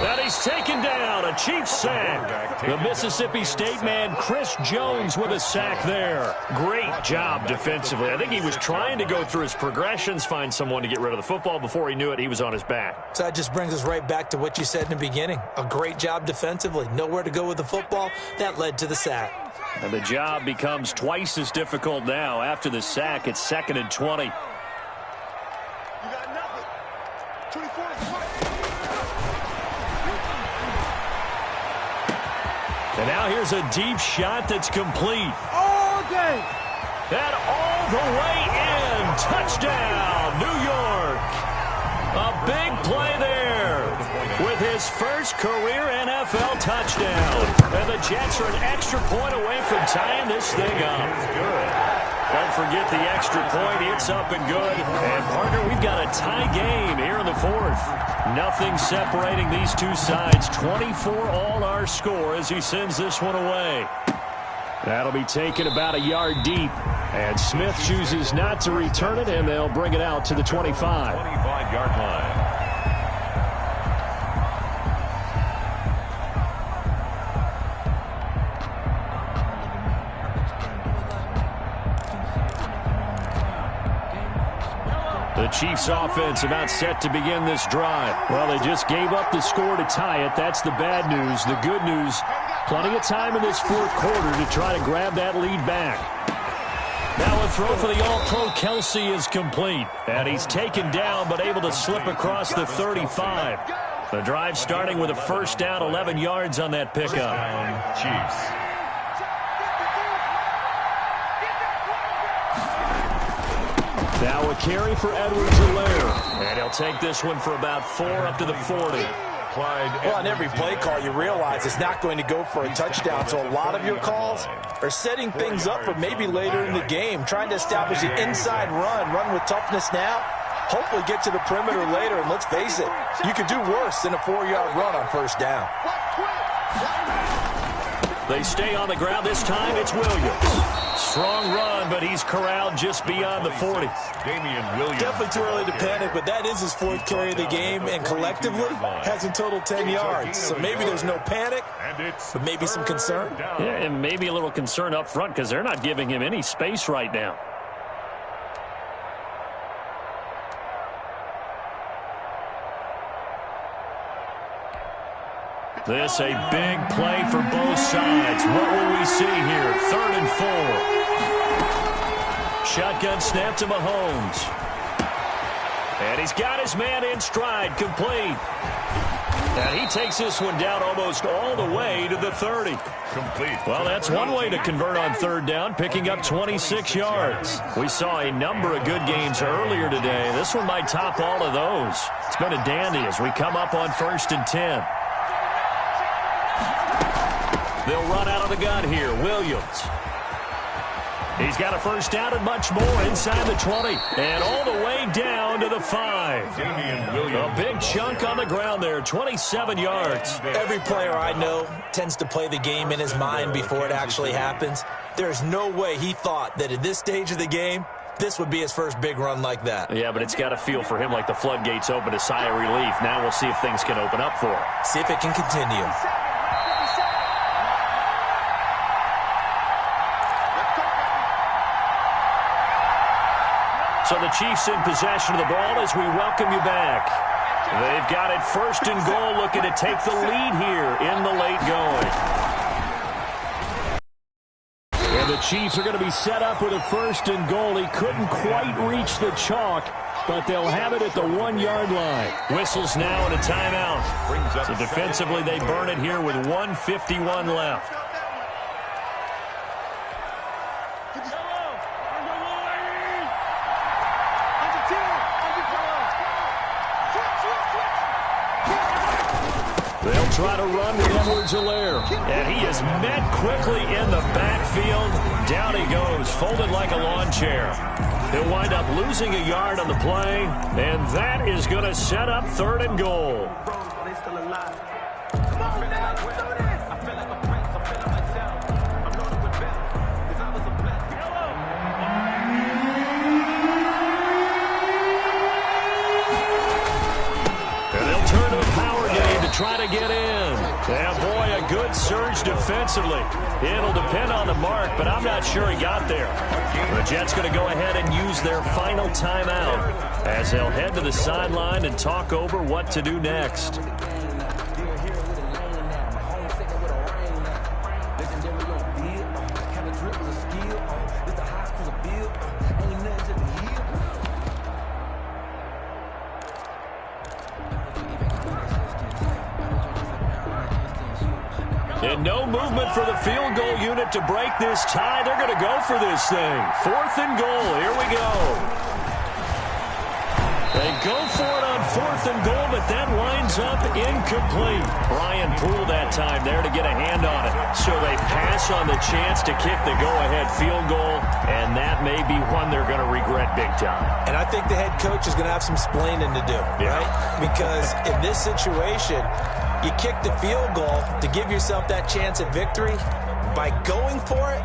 And he's taken down, a Chiefs sack. The Mississippi State man, Chris Jones, with a sack there. Great job defensively. I think he was trying to go through his progressions, find someone to get rid of the football. Before he knew it, he was on his back. So that just brings us right back to what you said in the beginning. A great job defensively. Nowhere to go with the football. That led to the sack. And the job becomes twice as difficult now. After the sack, it's 2nd and 20. You got nothing. 24 is fine. And now here's a deep shot that's complete. All day. And all the way in. Touchdown, New York. A big play there with his first career NFL touchdown. And the Jets are an extra point away from tying this thing up. Don't forget the extra point. It's up and good. And, partner, we've got a tie game here in the 4th. Nothing separating these two sides. 24 all our score as he sends this one away. That'll be taken about a yard deep. And Smith chooses not to return it, and they'll bring it out to the 25. 25-yard line. The Chiefs offense about set to begin this drive. Well, they just gave up the score to tie it. That's the bad news. The good news, plenty of time in this 4th quarter to try to grab that lead back. Now a throw for the All-Pro Kelsey is complete. And he's taken down but able to slip across the 35. The drive starting with a first down, 11 yards on that pickup. Chiefs. Now a carry for Edwards-Helaire. And he'll take this one for about 4 up to the 40. Well, on every play call, you realize it's not going to go for a touchdown, so a lot of your calls are setting things up for maybe later in the game, trying to establish the inside run with toughness now, hopefully get to the perimeter later, and let's face it, you could do worse than a 4-yard run on first down. They stay on the ground this time. It's Williams. Strong run, but he's corralled just beyond the 40. Definitely too early to panic, but that is his 4th carry of the game, and collectively has in total 10 yards. So maybe there's no panic, but maybe some concern. Yeah, and maybe a little concern up front because they're not giving him any space right now. This a big play for both sides. What will we see here? 3rd and 4. Shotgun snap to Mahomes. And he's got his man in stride, complete. And he takes this one down almost all the way to the 30. Complete. Well, that's one way to convert on 3rd down, picking up 26 yards. We saw a number of good games earlier today. This one might top all of those. It's been a dandy as we come up on 1st and 10. They'll run out of the gun here. Williams. He's got a first down and much more inside the 20. And all the way down to the 5. A big chunk on the ground there, 27 yards. Every player I know tends to play the game in his mind before it actually happens. There's no way he thought that at this stage of the game, this would be his first big run like that. Yeah, but it's got to feel for him like the floodgates open, a sigh of relief. Now we'll see if things can open up for him. See if it can continue. So the Chiefs in possession of the ball as we welcome you back. They've got it first and goal, looking to take the lead here in the late going. And the Chiefs are going to be set up with a first and goal. He couldn't quite reach the chalk, but they'll have it at the 1-yard line. Whistles now and a timeout. So defensively, they burn it here with 1:51 left. They'll try to run with Edwards-Helaire. And he is met quickly in the backfield. Down he goes, folded like a lawn chair. He'll wind up losing a yard on the play, and that is going to set up 3rd and goal. Try to get in. And boy, a good surge defensively. It'll depend on the mark, but I'm not sure he got there. The Jets going to go ahead and use their final timeout as they'll head to the sideline and talk over what to do next. And no movement for the field goal unit to break this tie. They're going to go for this thing. 4th and goal. Here we go. They go for it on 4th and goal, but that winds up incomplete. Brian Poole that time there to get a hand on it. So they pass on the chance to kick the go-ahead field goal, and that may be one they're going to regret big time. And I think the head coach is going to have some splaining to do, right? Because in this situation, you kick the field goal to give yourself that chance at victory. By going for it,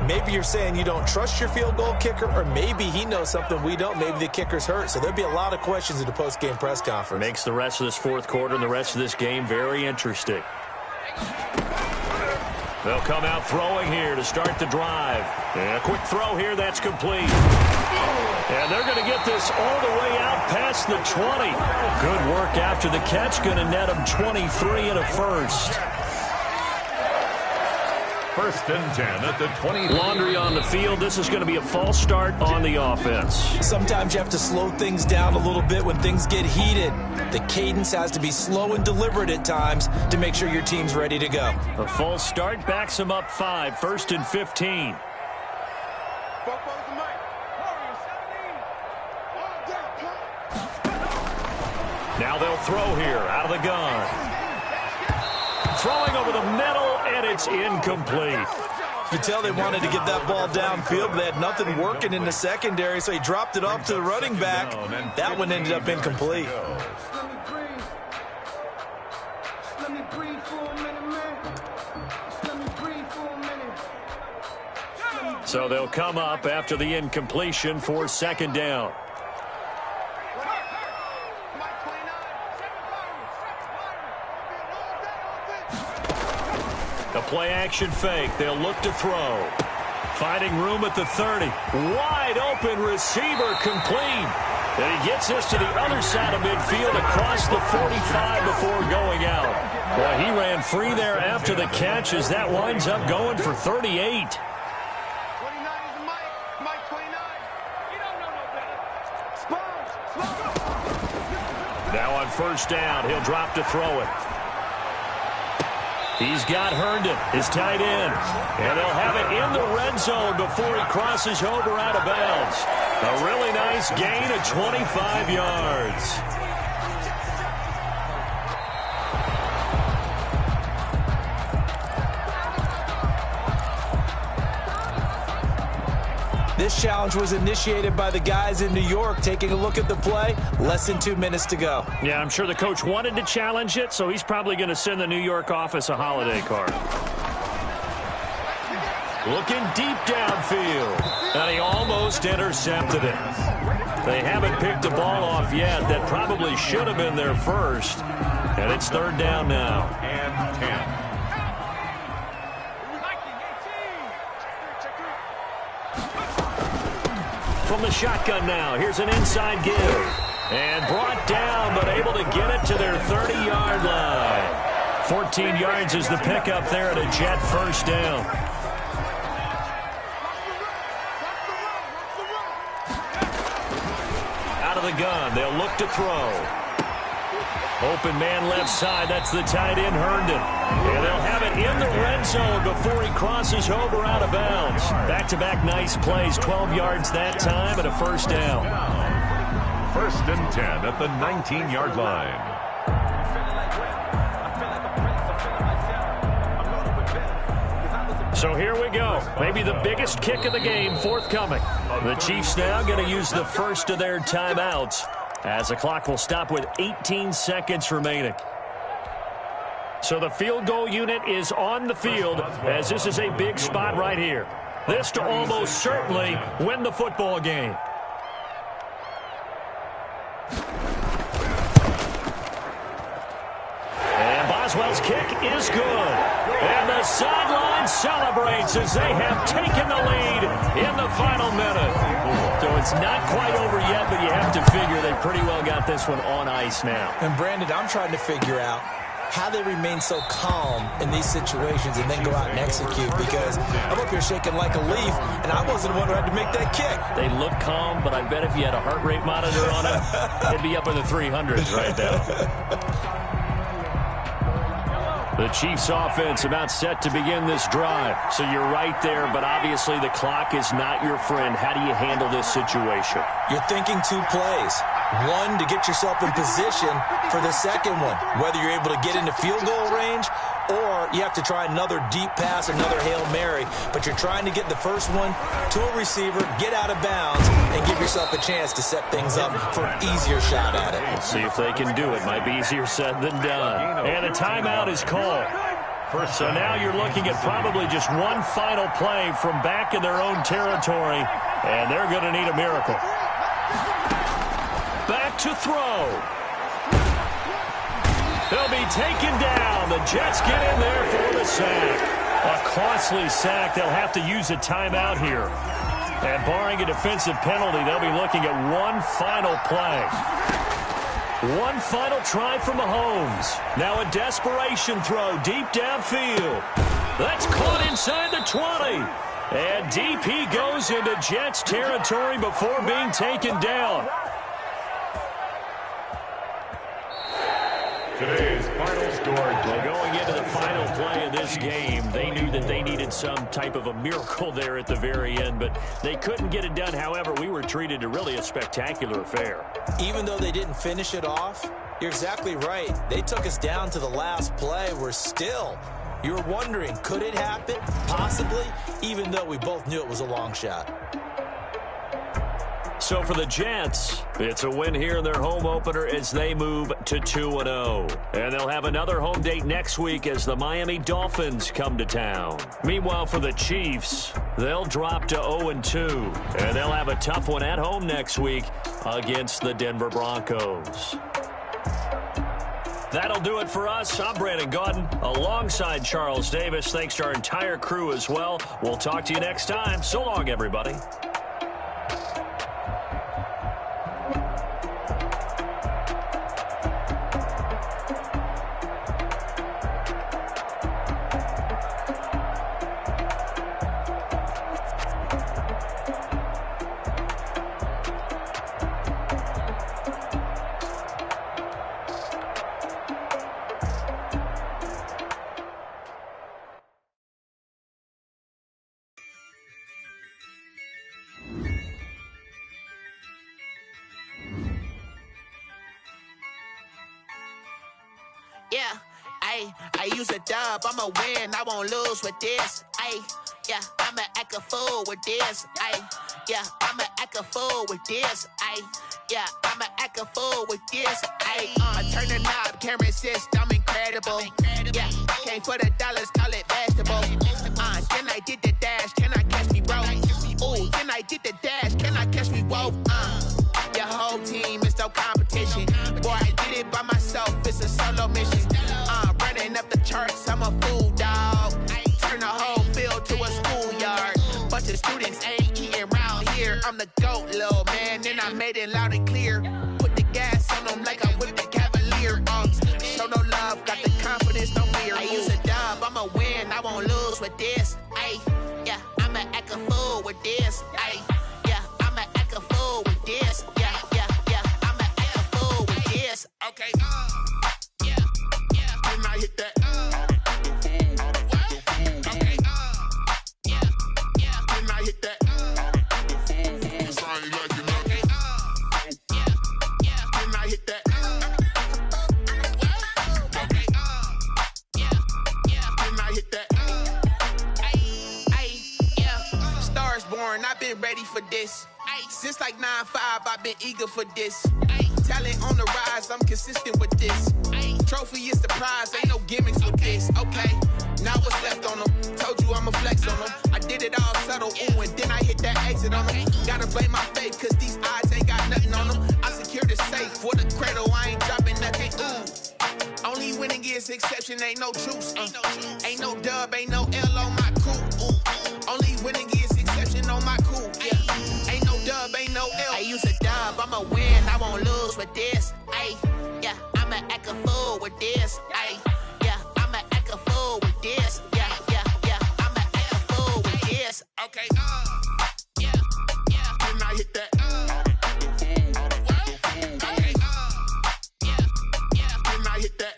maybe you're saying you don't trust your field goal kicker, or maybe he knows something we don't. Maybe the kicker's hurt. So there'll be a lot of questions at the post-game press conference. Makes the rest of this 4th quarter and the rest of this game very interesting. They'll come out throwing here to start the drive. And a quick throw here, that's complete. And they're going to get this all the way out past the 20. Good work after the catch, going to net them 23 and a first. 1st and 10 at the 20. Laundry on the field. This is going to be a false start on the offense. Sometimes you have to slow things down a little bit when things get heated. The cadence has to be slow and deliberate at times to make sure your team's ready to go. A false start backs them up 5. 1st and 15. Now they'll throw here out of the gun. Throwing over the middle, and it's incomplete. You could tell they wanted to get that ball downfield, but they had nothing working in the secondary, so he dropped it off to the running back. That one ended up incomplete. So they'll come up after the incompletion for 2nd down. The play-action fake. They'll look to throw. Finding room at the 30. Wide open receiver complete. And he gets this to the other side of midfield across the 45 before going out. Boy, he ran free there after the catch as that winds up going for 38. Now on 1st down, he'll drop to throw it. He's got Herndon, his tight end. And they'll have it in the red zone before he crosses over out of bounds. A really nice gain of 25 yards. This challenge was initiated by the guys in New York. Taking a look at the play, less than 2 minutes to go. Yeah, I'm sure the coach wanted to challenge it, so he's probably going to send the New York office a holiday card. Looking deep downfield, and he almost intercepted it. They haven't picked the ball off yet. That probably should have been their first, and it's third down now. And 10. From the shotgun now, here's an inside give. And brought down, but able to get it to their 30-yard line. 14 yards is the pickup there at a Jet first down. Out of the gun, they'll look to throw. Open man left side, that's the tight end, Herndon. And they'll have it in the red zone before he crosses over out of bounds. Back-to-back nice plays, 12 yards that time and a first down. First and 10 at the 19-yard line. So here we go. Maybe the biggest kick of the game forthcoming. The Chiefs now going to use the first of their timeouts, as the clock will stop with 18 seconds remaining. So the field goal unit is on the field, as this is a big spot right here. This to almost certainly win the football game. And Boswell's kick is good. And the sideline celebrates as they have taken the lead in the final minute. So it's not quite over yet, but you have to figure they pretty well got this one on ice now. And Brandon, I'm trying to figure out how they remain so calm in these situations and then go out and execute, because I'm up here shaking like a leaf, and I wasn't the one who had to make that kick. They look calm, but I bet if you had a heart rate monitor on it, it'd be up in the 300s right now. The Chiefs offense about set to begin this drive. So you're right there, but obviously the clock is not your friend. How do you handle this situation? You're thinking two plays. One, to get yourself in position for the second one, whether you're able to get into field goal range or you have to try another deep pass, another Hail Mary. But you're trying to get the first one to a receiver, get out of bounds, and give yourself a chance to set things up for an easier shot at it. Let's see if they can do it. Might be easier said than done. And a timeout is called. So now you're looking at probably just one final play from back in their own territory, and they're going to need a miracle. Back to throw. They'll be taken down. The Jets get in there for the sack. A costly sack. They'll have to use a timeout here. And barring a defensive penalty, they'll be looking at one final play. One final try from Mahomes. Now a desperation throw deep downfield. That's caught inside the 20. And DP goes into Jets territory before being taken down. Today's final score. Well, going into the final play of this game, they knew that they needed some type of a miracle there at the very end, but they couldn't get it done. However, we were treated to really a spectacular affair. Even though they didn't finish it off, you're exactly right. They took us down to the last play. We're still, you were wondering, could it happen? Possibly, even though we both knew it was a long shot. So for the Jets, it's a win here in their home opener as they move to 2-0. And they'll have another home date next week as the Miami Dolphins come to town. Meanwhile, for the Chiefs, they'll drop to 0-2. And they'll have a tough one at home next week against the Denver Broncos. That'll do it for us. I'm Brandon Gaudin alongside Charles Davis. Thanks to our entire crew as well. We'll talk to you next time. So long, everybody. Yeah, I use a dub, I'ma win, I won't lose with this. Yeah, I'ma act a fool with this. Yeah, I'ma act a fool with this. Yeah, I'ma act a fool with this. I turn the knob, camera assist, I'm incredible. Yeah, came for the dollars, call it vegetable. Then I did the dash, can I catch me, bro? Ooh, then I did the dash, can I catch me, whoa? Your whole team is no competition. Boy, I did it by myself, it's a solo mission. Running up the charts, I'm a fool, dog. Turn the whole field to a schoolyard. Bunch of students ain't eating round here. I'm the GOAT, little man, and I made it loud and clear. Put the gas on them like I whipped the Cavalier. Show no love, got the confidence, no fear. I use a dub, I'ma win, I won't lose with this. Yeah, I'ma act a fool with this. Yeah, I'ma act a fool with this. Yeah, I'ma act a fool with this. Okay, yeah, then I hit that. Okay, yeah, then I hit that. I've been ready for this. Since like 9-5, I've been eager for this. Talent on the rise, I'm consistent with this. Trophy is the prize, ain't no gimmicks with this. Okay, now what's left on them? Told you I'ma flex on them. I did it all subtle, ooh, and then I hit that exit on them. Gotta blame my faith, cause these odds ain't got nothing on them. I secured the safe for the cradle, I ain't dropping nothing, ooh. Only winning is exception, ain't no truce. Ain't no dub, ain't no L on my crew, ooh. Only winning is exception on my cool, yeah. Ain't no dub, ain't no L. I use a dub, I'ma win, I won't lose with this. Yeah, I'ma act a fool with this. Yeah, I'ma act a fool with this. Yeah, I'ma act a fool with this. Okay, yeah, then I hit that. Okay, yeah, then I hit that.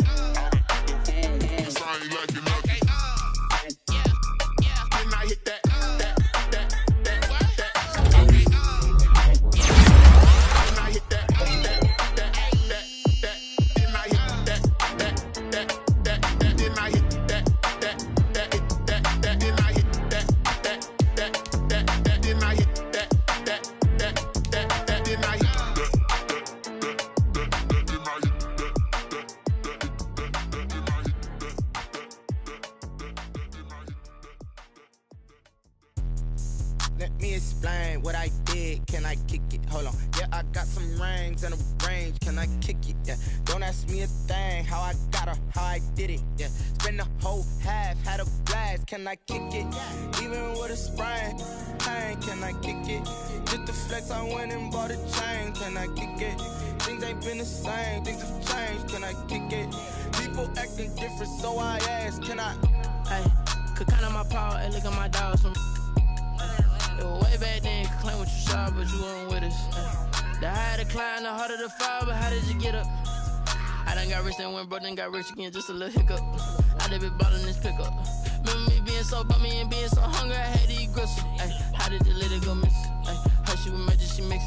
Let me explain what I did. Can I kick it? Hold on. Yeah, I got some rings and a range. Can I kick it? Yeah. Don't ask me a thing. How I got her, how I did it. Yeah. Spend the whole half, had a blast. Can I kick it? Even with a sprain. Pain, can I kick it? Just the flex, I went and bought a chain. Can I kick it? Things ain't been the same. Things have changed. Can I kick it? People acting different, so I ask. Can I? Hey, could count on my power and look at my dogs from. It was way back then, could claim what you saw, but you weren't with us. The higher the climb, the harder the fall, but how did you get up? I done got rich and went broke, then got rich again, just a little hiccup. I done been bought in this pickup. Remember me being so bummy and being so hungry, I had to eat gristle. How did the lady go miss? Her she was magic, she mixed.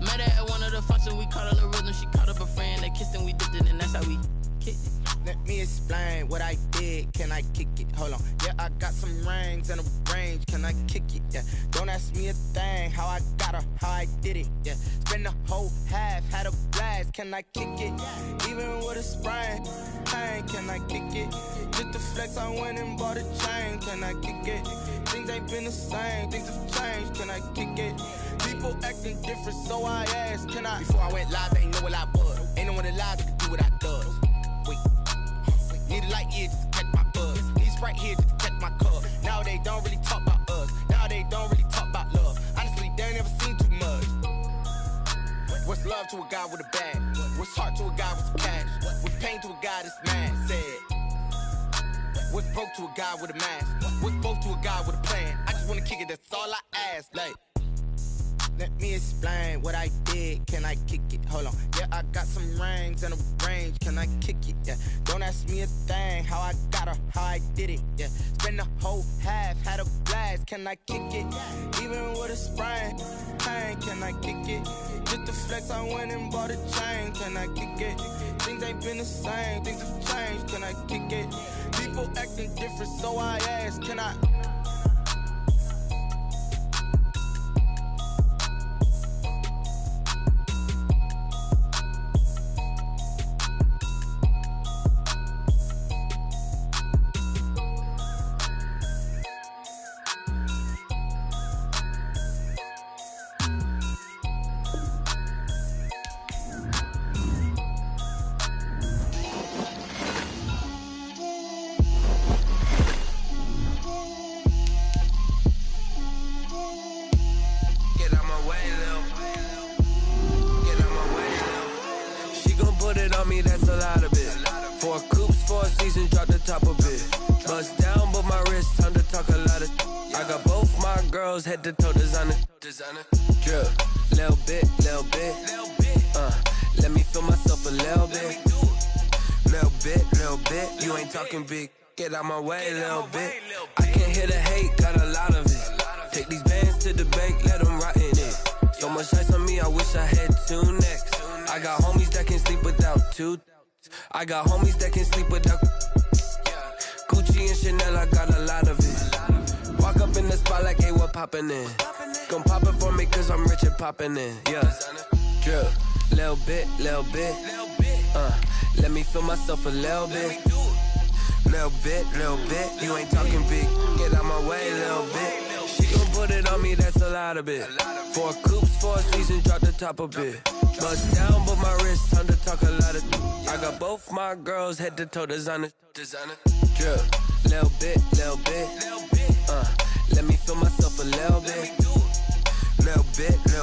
Met her at one of the functions, we caught a little rhythm. She caught up a friend, they kissed and we dipped it, and that's how we kicked it. Let me explain what I did. Can I kick it? Hold on. Yeah, I got some rings and a range. Can I kick it? Yeah. Don't ask me a thing. How I got her, how I did it. Yeah. Spend the whole half, had a blast. Can I kick it? Even with a sprain. Pain, can I kick it? Just the flex, I went and bought a chain. Can I kick it? Things ain't been the same. Things have changed. Can I kick it? People acting different, so I asked. Can I? Before I went live, they ain't know what I was. Ain't no one alive that could do what I does. Wait. Need a light here just to catch my buzz. Need Sprite here just to catch my cup. Now they don't really talk about us. Now they don't really talk about love. Honestly, they ain't never seen too much. What's love to a guy with a bag? What's heart to a guy with some cash? What's pain to a guy that's mad? Said. What's broke to a guy with a mask? What's broke to a guy with a plan? I just wanna kick it, that's all I ask. Like, let me explain what I did. Can I kick it? Hold on. Yeah, I got some rings and a range. Can I kick it? Yeah. Don't ask me a thing. How I got her, how I did it. Yeah. Spend the whole half, had a blast. Can I kick it? Even with a sprain. Pain, can I kick it? Just the flex, I went and bought a chain. Can I kick it? Things ain't been the same. Things have changed. Can I kick it? People acting different, so I ask. Can I? coops for a season, drop the top a bit. Bust down, but my wrist, time to talk a lot of. I got both my girls head to toe designer. Drip, little bit. Let me feel myself a little bit. Little bit. You ain't talking big. Get out my way, little bit. I can't hear the hate, got a lot of it. Take these bands to the bank, let them rot in it. So much ice on me, I wish I had two necks. I got homies that can sleep without two. I got homies that can sleep without. Gucci and Chanel, I got a lot of it. Walk up in the spot like, hey, what poppin' in? Gon' pop it for me cause I'm rich and poppin' in. Yeah, drip, little bit. Let me feel myself a little bit. Little bit. You ain't talking big. Get out my way, little bit. She gon' put it on me, that's a lot of it. 4 coops for a season, drop the top a bit. Bust down, but my wrist, time to talk a lot of. I got both my girls head to toe designer. Drip, little bit. Let me feel myself a little bit. Little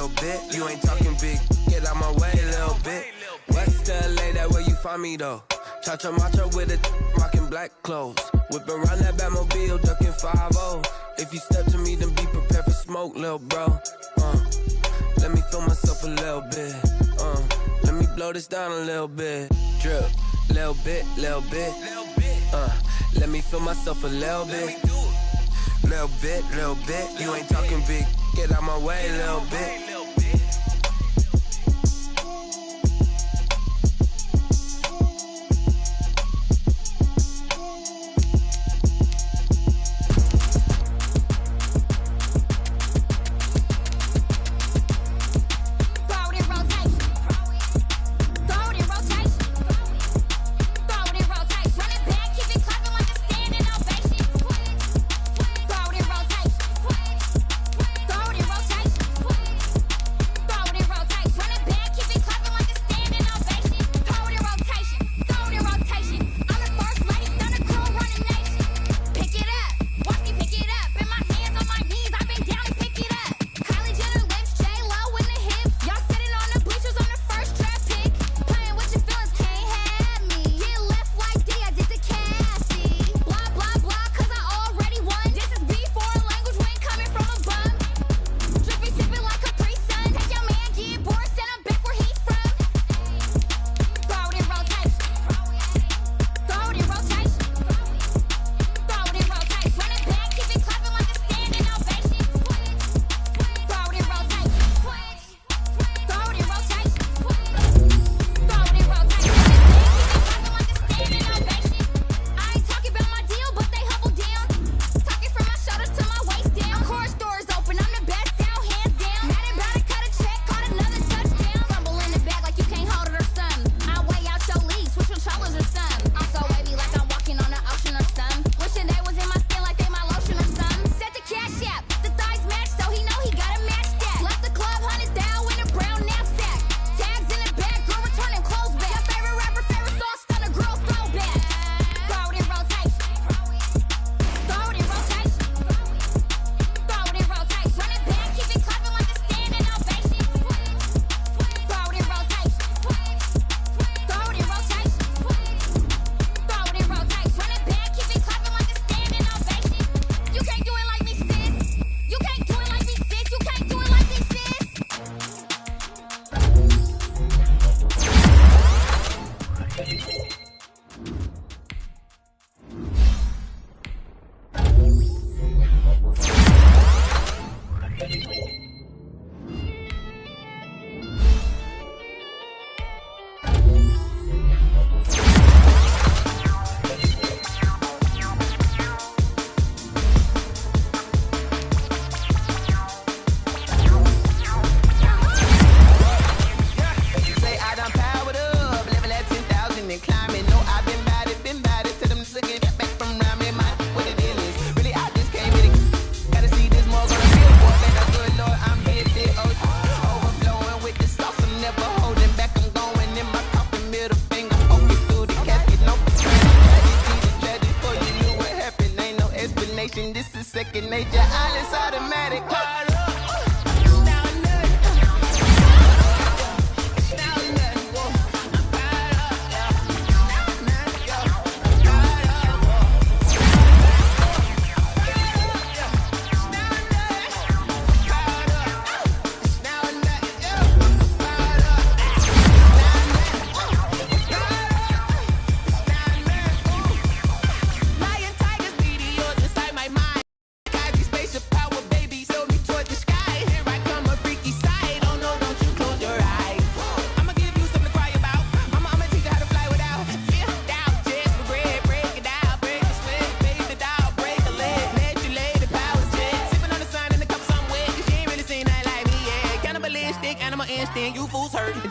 bit. You ain't talking big. Get out my way, little bit. West LA, that where you find me though. Cha-cha matcha with it, rockin' black clothes. Whip around that Batmobile, ducking 5-0. If you step to me, then be prepared for smoke, lil' bro. Let me feel myself a little bit. Let me blow this down a little bit. Drip, little bit. Let me feel myself a little bit. Little bit. You ain't talking big. Get out my way, little bit. second nature, all is automatic.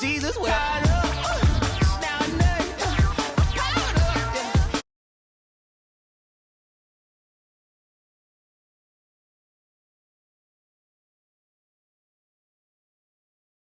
Jesus. Well,